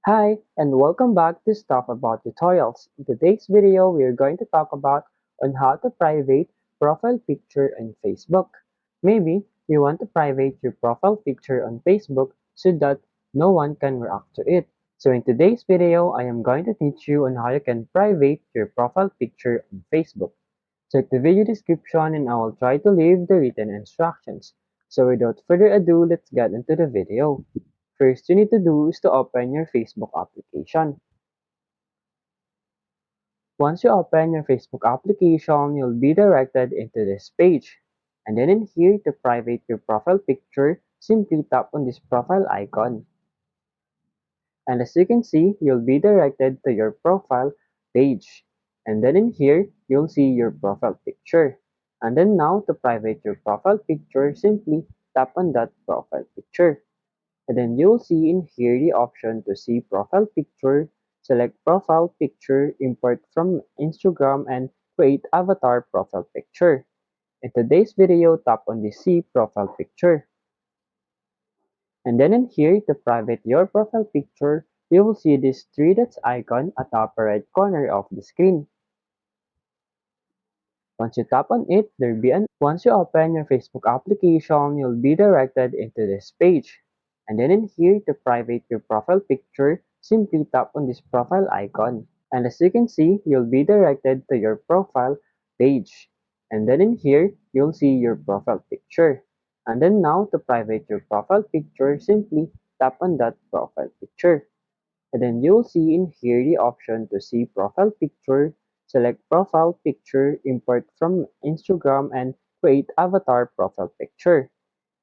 Hi, and welcome back to Stuff About Tutorials. In today's video, we are going to talk about on how to private profile picture on Facebook. Maybe you want to private your profile picture on Facebook so that no one can react to it. So in today's video, I am going to teach you on how you can private your profile picture on Facebook. Check the video description and I will try to leave the written instructions. So without further ado, let's get into the video. First you need to do is to open your Facebook application. Once you open your Facebook application, you'll be directed into this page. And then in here, to private your profile picture, simply tap on this profile icon. And as you can see, you'll be directed to your profile page. And then in here, you'll see your profile picture. And then now, to private your profile picture, simply tap on that profile picture. And then you'll see in here the option to see profile picture, select profile picture, import from Instagram, and create avatar profile picture. In today's video, tap on the see profile picture. And then in here, to private your profile picture, you will see this three dots icon at the upper right corner of the screen. Once you tap on it, once you open your Facebook application, you'll be directed into this page. And then in here, to private your profile picture, simply tap on this profile icon. And as you can see, you'll be directed to your profile page. And then in here, you'll see your profile picture. And then now, to private your profile picture, simply tap on that profile picture. And then you'll see in here the option to see profile picture, select profile picture, import from Instagram, and create avatar profile picture.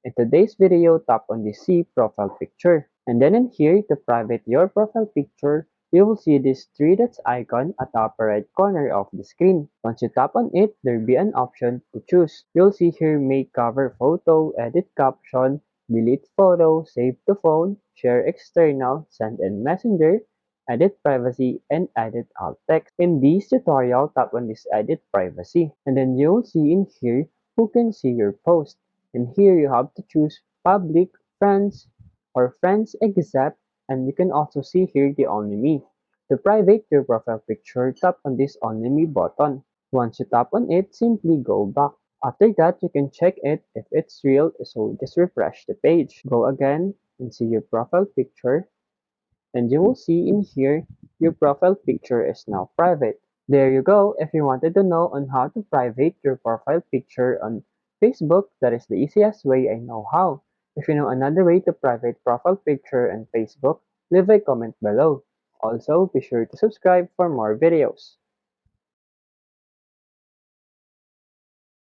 In today's video, tap on the see profile picture. And then in here, to private your profile picture, you will see this three dots icon at the upper right corner of the screen. Once you tap on it, there will be an option to choose. You'll see here make cover photo, edit caption, delete photo, save to phone, share external, send in messenger, edit privacy, and edit alt text. In this tutorial, tap on this edit privacy. And then you'll see in here who can see your post. And here you have to choose public, friends, or friends except, and you can also see here the only me. To private your profile picture, tap on this only me button. Once you tap on it, simply go back. After that, you can check it if it's real, so just refresh the page. Go again and see your profile picture, and you will see in here your profile picture is now private. There you go. If you wanted to know on how to private your profile picture on Facebook, that is the easiest way I know how. If you know another way to private profile picture on Facebook, leave a comment below. Also, be sure to subscribe for more videos.